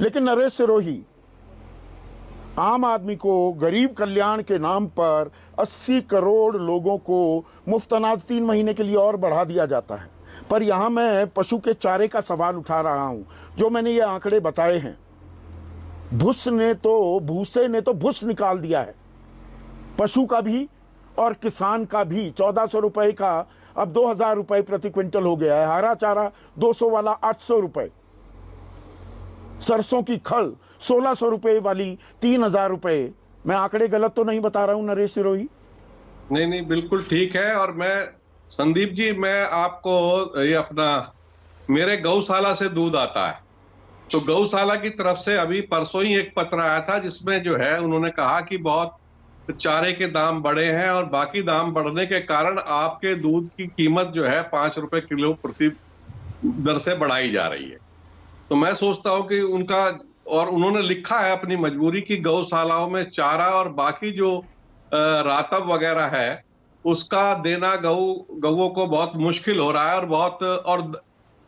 लेकिन नरेश सिरोही, आम आदमी को गरीब कल्याण के नाम पर 80 करोड़ लोगों को मुफ्त अनाज 3 महीने के लिए और बढ़ा दिया जाता है। पर यहाँ मैं पशु के चारे का सवाल उठा रहा हूँ। जो मैंने ये आंकड़े बताए हैं, भूसे ने तो भूस निकाल दिया है, पशु का भी और किसान का भी। 1400 रुपए का अब 2000 रुपए प्रति क्विंटल हो गया है। हरा चारा 200 वाला 800 रुपए, सरसों की खल 1600 रुपए वाली 3000 रुपए। मैं आंकड़े गलत तो नहीं बता रहा हूं नरेश सिरोही? नहीं नहीं, बिल्कुल ठीक है। और मैं संदीप जी, मैं आपको ये अपना मेरे गौशाला से दूध आता है, तो गौशाला की तरफ से अभी परसों ही एक पत्र आया था जिसमें जो है उन्होंने कहा कि बहुत चारे के दाम बढ़े हैं और बाकी दाम बढ़ने के कारण आपके दूध की कीमत जो है 5 रुपए किलो प्रति दर से बढ़ाई जा रही है। तो मैं सोचता हूं कि उनका, और उन्होंने लिखा है अपनी मजबूरी की गौशालाओं में चारा और बाकी जो रातब वगैरह है उसका देना गौओं को बहुत मुश्किल हो रहा है। और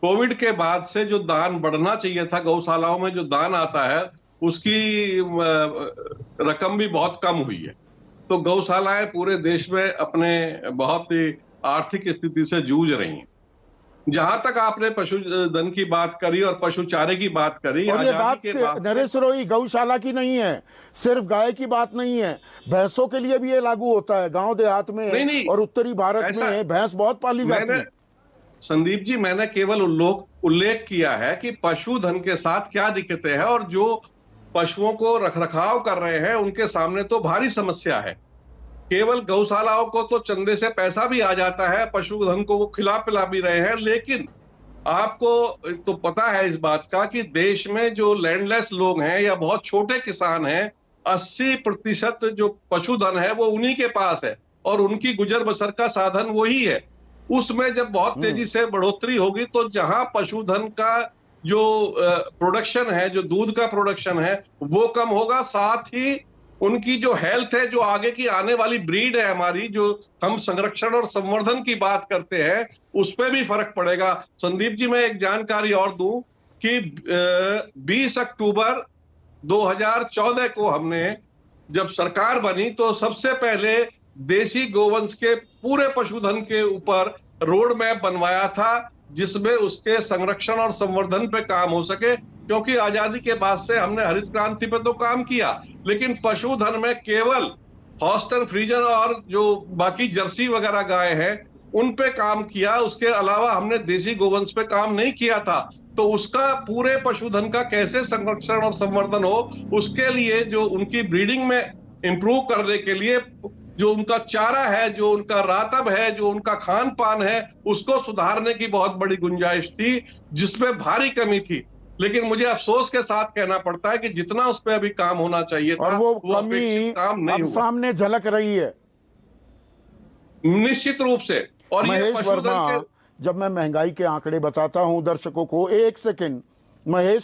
कोविड के बाद से जो दान बढ़ना चाहिए था, गौशालाओं में जो दान आता है उसकी रकम भी बहुत कम हुई है। तो गौशालाएं पूरे देश में अपने बहुत ही आर्थिक स्थिति से जूझ रही हैं। जहां तक आपने पशुधन की बात करी और पशु चारे की बात करी, और ये बात नरेश सिरोही गौशाला की नहीं है, सिर्फ गाय की बात नहीं है, भैंसों के लिए भी ये लागू होता है। गांव देहात में नहीं, और उत्तरी भारत में भैंस बहुत पाली जाती है। संदीप जी, मैंने केवल उल्लेख किया है कि पशुधन के साथ क्या दिक्कतें हैं, और जो पशुओं को रखरखाव कर रहे हैं उनके सामने तो भारी समस्या है। केवल गौशालाओं को तो चंदे से पैसा भी आ जाता है, पशुधन को वो खिला पिला भी रहे हैं, लेकिन आपको तो पता है इस बात का कि देश में जो लैंडलेस लोग हैं या बहुत छोटे किसान हैं, 80% जो पशुधन है वो उन्हीं के पास है और उनकी गुजर बसर का साधन वही है। उसमें जब बहुत तेजी से बढ़ोतरी होगी तो जहां पशुधन का जो प्रोडक्शन है, जो दूध का प्रोडक्शन है वो कम होगा, साथ ही उनकी जो हेल्थ है, जो आगे की आने वाली ब्रीड है हमारी, जो हम संरक्षण और संवर्धन की बात करते हैं, उस पर भी फर्क पड़ेगा। संदीप जी, मैं एक जानकारी और दूं कि 20 अक्टूबर 2014 को हमने जब सरकार बनी तो सबसे पहले देसी गोवंश के पूरे पशुधन के ऊपर रोड मैप बनवाया था, जिसमें उसके संरक्षण और संवर्धन पे काम हो सके। क्योंकि आजादी के बाद से हमने हरित क्रांति पे तो काम किया, लेकिन पशुधन में केवल हॉस्टन फ्रीजन और जो बाकी जर्सी वगैरह गाय है उन पे काम किया। उसके अलावा हमने देसी गोवंश पे काम नहीं किया था। तो उसका पूरे पशुधन का कैसे संरक्षण और संवर्धन हो, उसके लिए जो उनकी ब्रीडिंग में इंप्रूव करने के लिए जो उनका चारा है, जो उनका रातब है, जो उनका खान पान है, उसको सुधारने की बहुत बड़ी गुंजाइश थी, जिसमें भारी कमी थी। लेकिन मुझे अफसोस के साथ कहना पड़ता है कि जितना उस पर अभी काम होना चाहिए था, और वो कमी काम नहीं अब हुआ। सामने झलक रही है निश्चित रूप से। और महेश वर्मा, जब मैं महंगाई के आंकड़े बताता हूं दर्शकों को, एक सेकंड महेश